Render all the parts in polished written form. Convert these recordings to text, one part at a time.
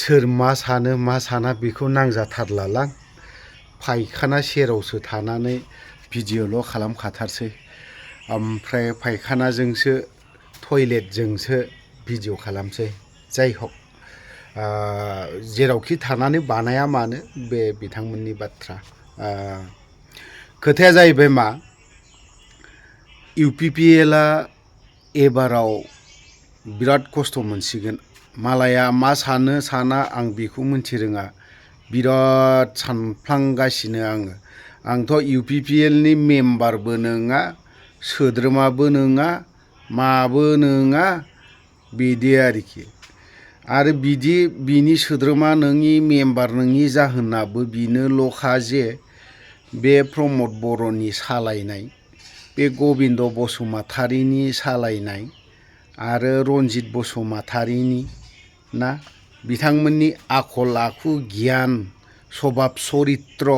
सोर मा साना बेखौ नांजाथारलालां फायखाना सेरावसो थानानै भिडिअल' खालामखाथारसै ओमफ्राय फायखानाजोंसो टयलेटजोंसो भिडिअ खालामसै जाय हक जेरावखि थानानै बानाया मानो बे बिथांमोननि बाथ्रा खोथाया जाहैबाय मा UPPLआ एबाराव बिराद खस्थ' मोनसिगोन मालाया मा सानो साना आं बेखौ मिथिरोङा बिराद सानफ्लांगासिनो आंथ' UPPLनि मेम्बारबो नङा सोद्रोमाबो नङा माबो नङा बिदि आरोखि आरो बिनि सोद्रोमा नङि मेम्बार नङि जाहोनाबो बिनोल'खा जे बे प्रमद बर'नि सालायनाय बे गबिन्द बसुमतारीनि सालायनाय आरो रन्जित बसुमतारीनि ना बिथांमोननि आखल आखु गियान सभाब चरित्र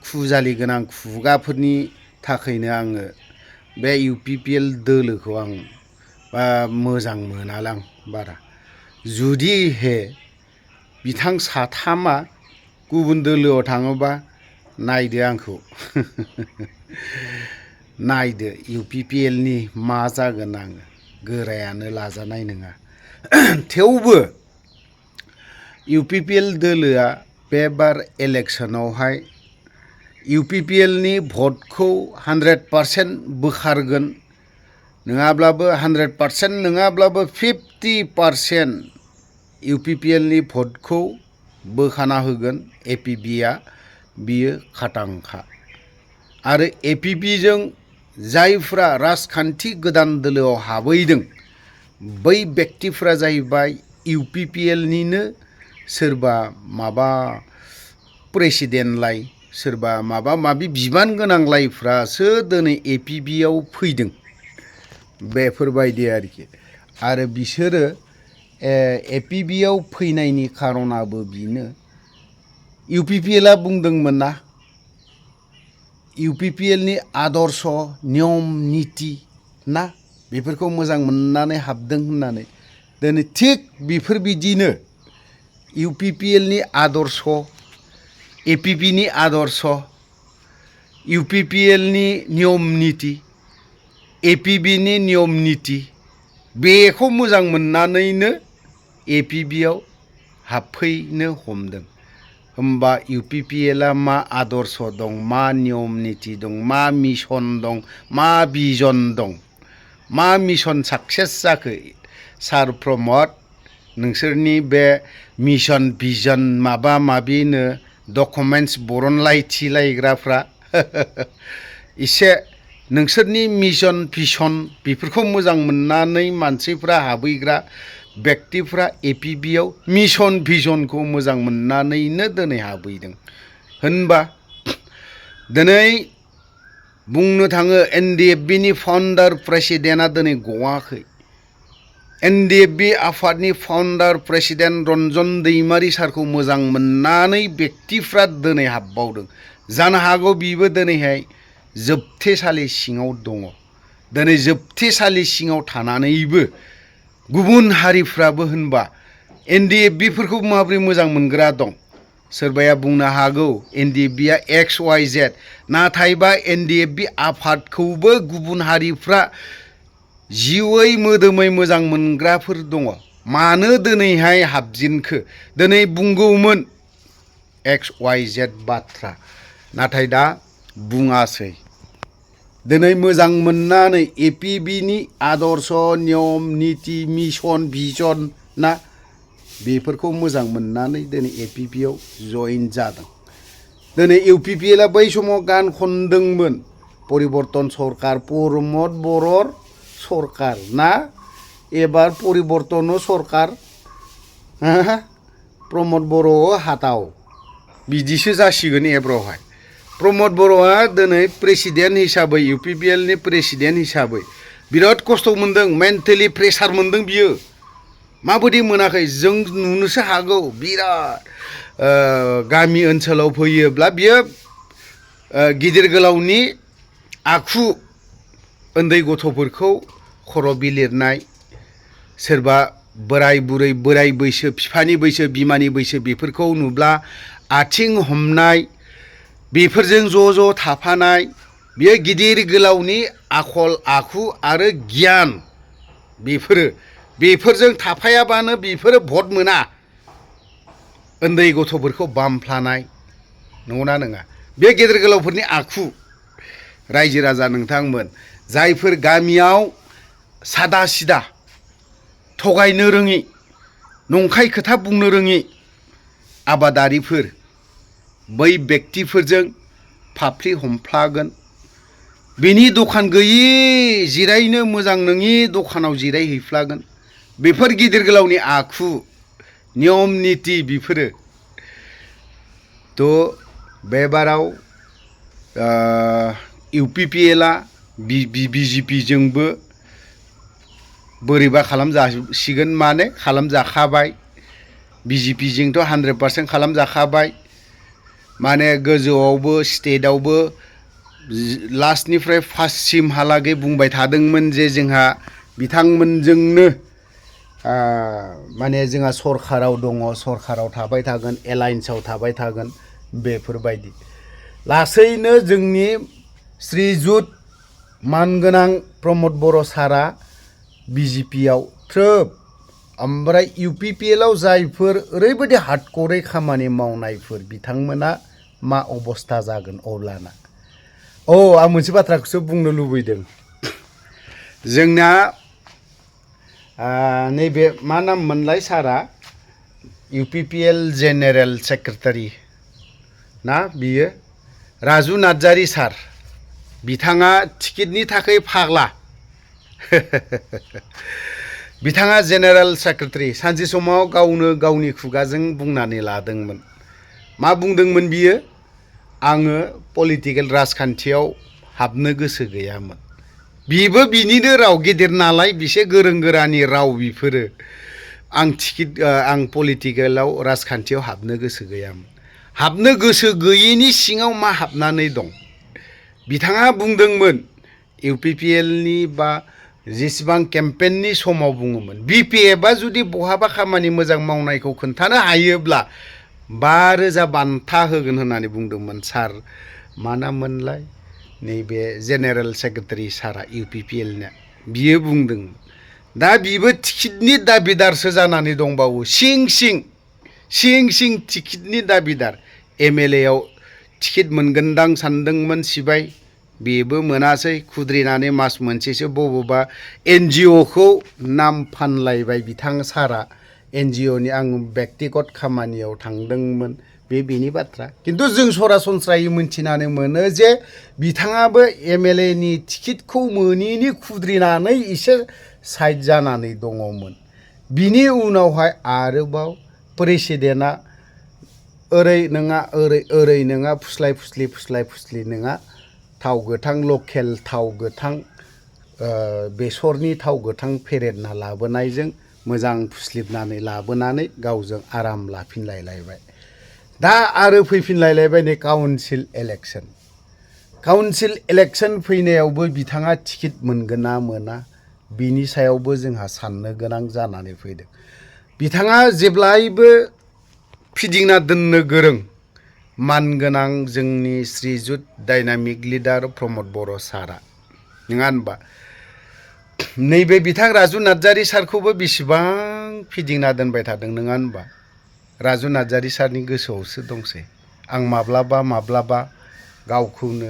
खुजालि गोनां खुगाफोरनि थाखायनो आङो बे UPPL दोलोखौ आं मोजां मोनालां बारा जुदि बिथां साथामा गुबुन दोलोआव थाङोबा नायदो आंखौ नायदो UPPLनि मा जागोन आङो गोरायानो लाजानाय नङा थेवबो UPPL दोलोआ बे बार इलेक्सनावहाय UPPLनि भटखौ 100% बोखारगोन नङाब्लाबो 100% नङाब्लाबो 50% UPPLनि भटखौ बोखाना होगोन APBआ बियो खाटांखा आरो APBजों जायफ्रा राजखान्थि गोदान दोलोआव हाबैदों बै व्यक्तिफ्रा जाहैबाय UPPLनिनो सोरबा माबा प्रेसिडेन्टलाय सोरबा माबा माबि बिबान गोनांलायफ्रासो दिनै APBआव फैदों बेफोरबायदि आरोखि आरो बिसोरो APBआव फैनायनि खारनाबो बिनो UPPLआ बुंदोंमोन ना UPPLनि आदर्श नियम निति ना बेफोरखौ मोजां मोननानै हाबदों होननानै दिनै थिग बेफोरबायदिनो UPPLनि आदर्श APBनि आदर्श UPPLनि नियम निति APBनि नियम निति बेखौ मोजां मोननानैनो APBआव हाबफैनो हमदों होमबा UPPLआ मा आदर्श दं मा नियम निति दं मा मिशन दं मा भिजन दं मा मिशन साक्सेस जाखो सार प्रमद नोंसोरनि बे मिशन भिजन माबा माबिनो डकुमेन्टस बरनलायथिलायग्राफ्रा एसे नोंसोरनि मिशन भिजन बेफोरखौ मोजां मोननानै मानसिफ्रा हाबैग्रा व्यक्तिफ्रा APBआव मिशन भिजनखौ मोजां मोननानैनो दिनै हाबैदों होनबा दिनै बुंनो थाङो NDFBनि फाउन्डार प्रेसिडेन्टआ दिनै गवाखै NDFB आफादनि फाउन्डार प्रेसिडेन्ट रन्जन दैमारि सारखौ मोजां मोननानै व्यक्तिफ्रा दिनै हाबबावदों जानो हागौ बिबो दिनैहाय जोबथेसालि सिङाव दङ दिनै जोबथेसालि सिङाव थानानैबो गुबुन हारिफ्राबो होनबा NDFBफोरखौ माबोरै मोजां मोनग्रा दं सोरबाया बुंनो हागौ NDFBआ XYZ नाथायबा NDFB आफादखौबो गुबुन हारिफ्रा जिउयै मोदोमै मोजां मोनग्राफोर दङ मानो दिनैहाय हाबजिनखो दिनै बुंगौमोन XYZ बाथ्रा नाथाय दा बुङासै दिनै मोजां मोननानै APBनि आदर्श नियम निति मिशन भिजन ना बेफोरखौ मोजां मोननानै दिनै APBआव जइन जादों दिनै UPPLआ बै समाव गान खनदोंमोन परिबर्तन सरकार प्रमद बर' सरकार ना एबार परिबर्तन सरकार प्रमद बर' हाताव बिदिसो जासिगोन एबारावहाय प्रमद बर'आ दिनै प्रेसिडेन्ट हिसाबै UPPLनि प्रेसिडेन्ट हिसाबै बिराद खस्थ' मोनदों मेन्टेलि प्रेसार मोनदों बियो माबायदि मोनाखै जों नुनोसो हागौ बिराद गामि ओनसोलाव फैयोब्ला बियो गिदिर गोलावनि आखु उन्दै गथ'फोरखौ खर' बिलिरनाय सोरबा बोराय बुरै बोराय बैसो बिफानि बैसो बिमानि बैसो बेफोरखौ नुब्ला आथिं हमनाय बेफोरजों ज' थाफानाय बियो गिदिर गोलावनि आखल आखु आरो गियान बेफोरजों थाफायाबानो बेफोरो भट मोना उन्दै गथ'फोरखौ बामफ्लानाय नंगौना नङा बे गेदेर गोलावफोरनि आखु रायजो राजा नोंथांमोन जायफोर गामियाव सादा सिदा थगायनो रोङि नंखाय खोथा बुंनो रोङि आबादारिफोर बै व्यक्तिफोरजों फाफ्लि हमफ्लागोन बिनि दखान गैयि जिरायनो मोजां नङि दखानाव जिरायहैफ्लागोन बेफोर गिदिर गोलावनि आखु नियम निति बेफोरो तो बे बाराव इउपिपिएलआ बिजेपि जोंबो बोरैबा खालामजासिगोन माने खालामजाखाबाय बिजेपि जोंथ' 100% खालामजाखाबाय माने गोजौआवबो स्टेटआवबो लास्टनिफ्राय फार्स्टसिमहालागै बुंबाय थादोंमोन जे जोंहा बिथांमोनजोंनो माने जोंहा सरखाराव दङ सरखाराव थाबाय थागोन एलायन्सआव थाबाय थागोन बेफोरबायदि लासैनो जोंनि श्रीजुत मानगोनां प्रमद बर' सारा बिजेपियाव थ्रोब ओमफ्राय इउपिपिएलआव जायफोर ओरैबायदि हार्डक'रै खामानि मावनायफोर बिथांमोना मा अबस्था जागोन अब्लाना आं मोनसे बाथ्राखौसो बुंनो लुबैदों जोंना नैबे मा नाम मोनलाय सारा इउपिपिएल जेनेरेल सेक्रेटारि ना बियो राजु नार्जारी सार बिथाङा टिकेटनि थाखाय फाग्ला बिथाङा जेनेरेल सेक्रेटारि सानसे समाव गावनो गावनि खुगाजों बुंनानै लादोंमोन मा बुंदोंमोन बियो आङो पलिटिकेल राजखान्थियाव हाबनो गोसो गैयामोन बिबो बिनिनो राव गेदेर नालाय बिसे गोरों गोरानि राव बिफोरो आं पलिटिकेलाव राजखान्थियाव हाबनो गोसो गैयामोन हाबनो गोसो गैयिनि सिङाव मा हाबनानै दं बिथाङा बुंदोंमोन इउपिपिएलनि बा जेसेबां केम्पेननि समाव बुङोमोन बिपिएफआ जुदि बहाबा खामानि मोजां मावनायखौ खोन्थानो हायोब्ला 5,000 बान्था होगोन होननानै बुंदोंमोन सार मा नाममोनलाय नैबे जेनेरेल सेक्रेटारि सारा इउपिपिएलनिया बियो बुंदों दा बिबो टिकेटनि दाबिदारसो जानानै दंबावो सिं सिं टिकेटनि दाबिदार एमएलएआव टिकेट मोनगोनदां सानदोंमोन सिबाय बेबो मोनासै खुद्रिनानै मास मोनसेसो बबेबा एनजिअखौ नाम फानलायबाय बिथां सारा एनजिअनि आं व्यक्तिगत खामानियाव थांदोंमोन बेनि बाथ्रा किन्तु जों सरासनस्रायै मिन्थिनानै मोनो जे बिथाङाबो एमएलएनि टिकेटखौ मोनिनि खुद्रिनानै एसे साइड जानानै दङमोन बिनि उनावहाय आरोबाव प्रेसिडेन्टआ ओरै नङा फुस्लाय फुस्लि नङा थाव गोथां लकेल थाव गोथां बेसरनि थाव गोथां फेरेदना लाबोनायजों मोजां फुस्लिबनानै लाबोनानै गावजों आराम लाफिनलायलायबाय दा आरो फैफिनलायलायबाय नै काउन्सिल इलेक्सन फैनायावबो बिथाङा टिकेट मोनगोन ना मोना बिनि सायावबो जोंहा साननो गोनां जानानै फैदों बिथाङा जेब्लायबो फिदिंना दोननो गोरों मानगोनां जोंनि श्रीजुत डायनामिक लिडार प्रमद बर' सारा नङा होनबा नैबे बिथां राजु नार्जारी सारखौबो बेसेबां फिदिंना दोनबाय थादों नङा होनबा राजु नार्जारी सारनि गोसोआवसो दंसै आं माब्लाबा गावखौनो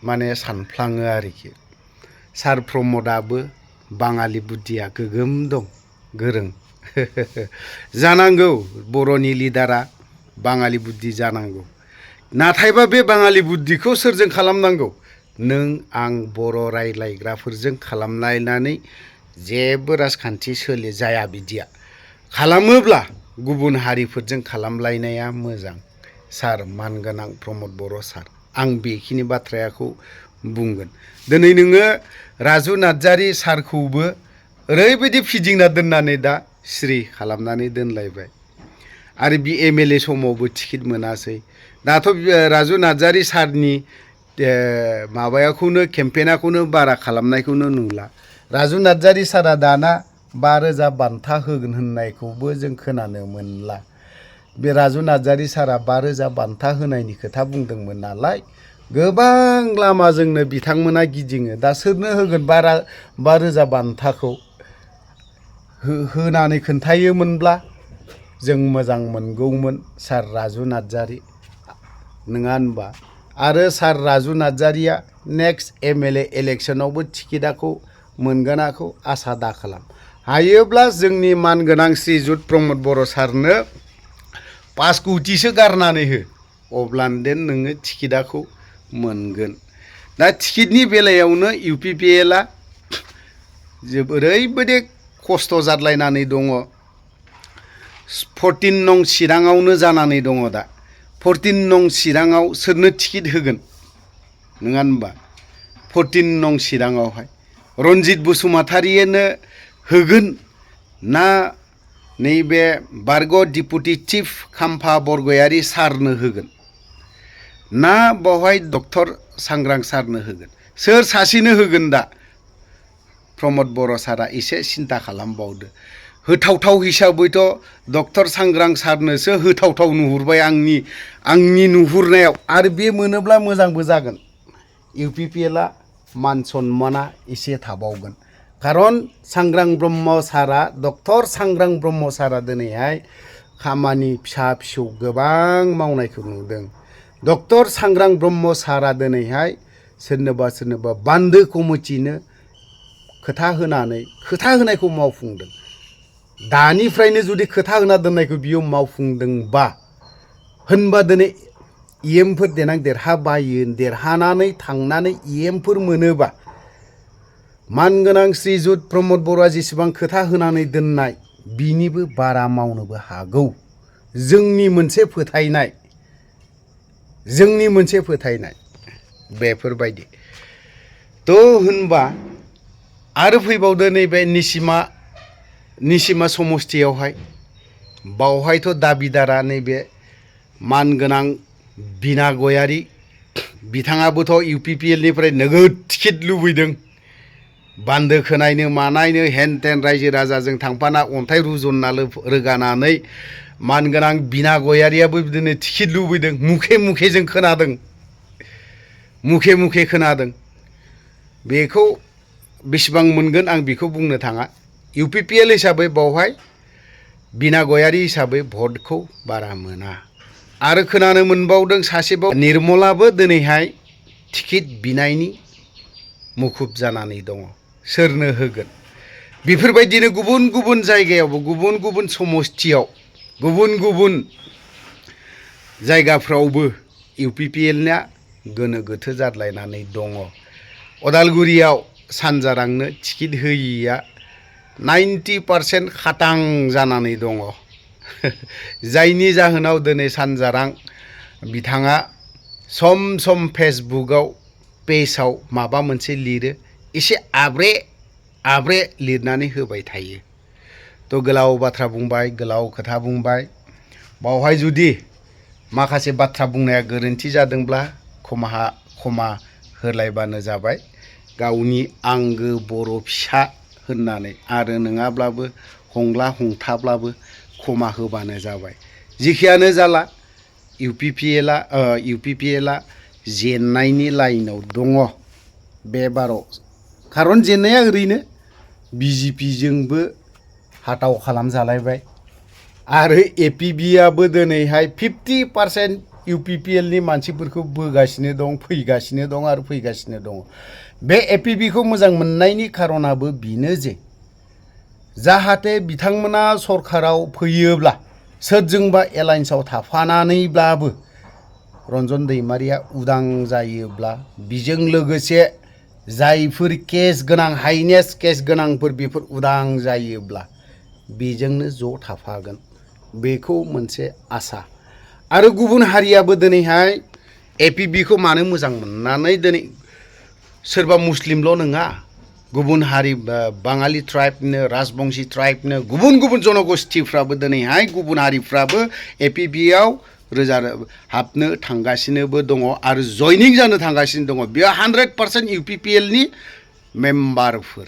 माने सानफ्लाङो आरोखि सार प्रमदाबो बाङालि बुद्धिया गोगोम दं गोरों जानांगौ बर'नि लिडारा बाङालि बुद्धि जानांगौ नाथायबा बे बाङालि बुद्धिखौ सोरजों खालामनांगौ नों आं बर' रायलायग्राफोरजों खालामलायनानै जेबो राजखान्थि जाया बिदिया खालामोब्ला गुबुन हारिफोरजों खालामलायनाया मोजां सार मानगोनां प्रमद बर' सार आं बेखिनि बाथ्राखौ बुंगोन दिनै नोङो राजु नार्जारी सारखौबो ओरैबायदि फिदिंना दोननानै दा सिरि खालामनानै दोनलायबाय आरो बि एमएलए समावबो टिकेट मोनासै दाथ' राजु नार्जारी सारनि माबायाखौनो केम्पेनाखौनो बारा खालामनायखौनो नुला राजु नार्जारी सारा दाना 5,000 बान्था होगोन होननायखौबो जों खोनानो मोनला। बे राजु नार्जारि सारा 5,000 बान्था होनायनि खोथा बुंदोंमोन नालाय गोबां लामाजोंनो बिथांमोना गिदिङो। दा सोरनो होगोन 5,000 बान्थाखौ होनानै खोन्थायोमोनब्ला जों मोजां मोनगौमोन सार राजु नार्जारि, नङा होनबा? आरो सार राजु नार्जारिया नेक्स्ट MLA इलेक्शनावबो टिकेटखौ मोनगोनाखौ आसा दाखालाम। हायोब्ला जोंनि मानगोनां श्रीजुत प्रमद बर' सारनो 5 कौटिसो गारनानै हो, अब्लानो नोङो टिकेटखौ मोनगोन। दा टिकेटनि बेलायावनो UPPLआ ओरैबायदि खस्थ' जादलायनानै दङ। 14 नं चिराङावनो जानानै दङ दा। 14 नं चिराङाव सोरनो टिकेट होगोन, नङा होनबा? 14 नं चिराङावहाय रन्जित बसुमतारिनो होगोन ना नैबे बारग' डिपुटि चिफ खाम्फा बरगयारि सारनो होगोन ना बावहाय डक्टर सांग्रां सारनो होगोन? सोर सासेनो होगोन दा? प्रमद बर' सारा एसे सिन्था खालामबावदो। होथावथाव हिसाबैथ' डक्टर सांग्रां सारनोसो होथावथाव नुहुरबाय आंनि नुहुरनायाव। आरो बे मोनोब्ला मोजांबो जागोन। UPPLआ मान सन्माना एसे थाबावगोन। खारन सांग्रां ब्रह्म सारा, डक्टर सांग्रां ब्रह्म सारा दिनैहाय खामानि फिसा फिसौ गोबां मावनायखौ नुदों। डक्टर सांग्रां ब्रह्म सारा दिनैहाय सोरनोबा बान्दो कमिटिनो खोथा होनायखौ मावफुंदों। दानिफ्रायनो जुदि खोथा होना दोननायखौ बियो मावफुंदोंबा होनबा दिनै EMफोर देनां देरहानानै थांनानै EMफोर मोनोबा मानगोनां श्रीजुत प्रमद बर'आ जेसेबां खोथा होनानै दोननाय बिनिबो बारा मावनोबो हागौ। जोंनि मोनसे फोथायनाय बेफोरबायदि। थ' होनबा आरो फैबावदो नैबे निसिमा समस्थियावहाय, बावहायथ' दाबिदारा नैबे मानगोनां बिना गयारि, बिथाङाबोथ' UPPLनिफ्राय नोगोद टिकेट लुबैदों। बान्दो खोनायनो मानायनो हेन तेन रायजो राजाजों थांफाना अन्थाइ रुजुनना रोगानानै मानगोनां बिना गयारियाबो बिदिनो टिकेट लुबैदों। मुखे जों खोनादों, मुखे खोनादों। बेखौ बेसेबां मोनगोन आं बेखौ बुंनो थाङा। UPPL हिसाबै बावहाय बिना गयारि हिसाबै भटखौ बारा मोना। आरो खोनानो मोनबावदों सासेबाव निर्मलाबो दिनैहाय टिकेट बिनायनि मुखुब जानानै दङ। सोरनो होगोन? बेफोरबायदिनो गुबुन गुबुन जायगायावबो गुबुन गुबुन समस्थियाव गुबुन गुबुन जायगाफ्रावबो UPPLना गोनो गोथो जादलायनानै दङ। अदालगुरियाव सानजारांनो टिकेट होयिया 90% खाटां जानानै दङ। जायनि जाहोनाव दिनै सानजारां बिथाङा सम फेसबुकआव पेजाव माबा मोनसे लिरो, एसे आब्रे लिरनानै होबाय थायो। थ' गोलाव बाथ्रा बुंबाय, गोलाव खोथा बुंबाय। बावहाय जुदि माखासे बाथ्रा बुंनाया गोरोन्थि जादोंब्ला खमा होलायबानो जाबाय। गावनि आंगो बर' फिसा होननानै आरो नङाब्लाबो हंला हंथाब्लाबो खमा होबानो जाबाय। जिखियानो जाला UPPLआ जेननायनि लाइनाव दङ बे बाराव। खारन जेननाया ओरैनो BJPजोंबो हाथाव खालामजालायबाय आरो APBआबो दिनैहाय 50% UPPLनि मानसिफोरखौ बोगासिनो दं, फैगासिनो दं। बे APBखौ मोजां मोननायनि खारनाबो बेनो जे जाहाथे बिथांमोना सरकाराव फैयोब्ला सोरजोंबा एलायन्सआव थाफानानैब्लाबो रन्जन दैमारिया उदां जायोब्ला बिजों लोगोसे जायफोर केस गोनां हाइनेस केस गोनांफोर बेफोर उदां जायोब्ला बेजोंनो ज' थाफागोन। बेखौ मोनसे आसा। आरो गुबुन हारियाबो दिनैहाय APBखौ मानो मोजां मोननानै दिनै सोरबा मुस्लिमल' नङा, गुबुन हारि बाङालि ट्राइबनो, राजबंशी ट्राइबनो, गुबुन गुबुन जनगोष्ठीफ्राबो दिनैहाय गुबुन हारिफ्राबो APBआव हाबनो थांगासिनोबो दङ आरो जयनिं जानो थांगासिनो दङ। बेयाव 100% UPPLनि मेम्बारफोर।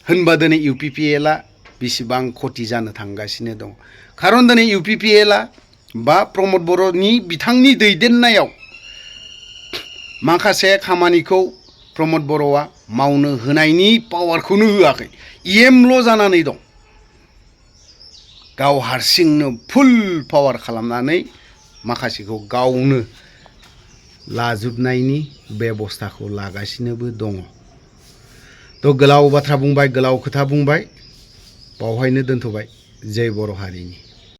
होनबा दिनै इउपिपिएलआ बेसेबां खति जानो थांगासिनो दं खारन दिनै इउपिपिएलआ बा प्रमद बर'नि बिथांनि दैदेननायाव माखासे खामानिखौ प्रमद बर'आ मावनो होनायनि पावारखौनो होआखै इएमल' जानानै दं गाव हारसिंनो फुल पावार खालामनानै माखासेखौ गावनो लाजोबनायनि बेबस्थाखौ लागासिनोबो दङ थ' गोलाव बाथ्रा बुंबाय गोलाव खोथा बुंबाय बावहायनो दोनथ'बाय जय बर' हारिनि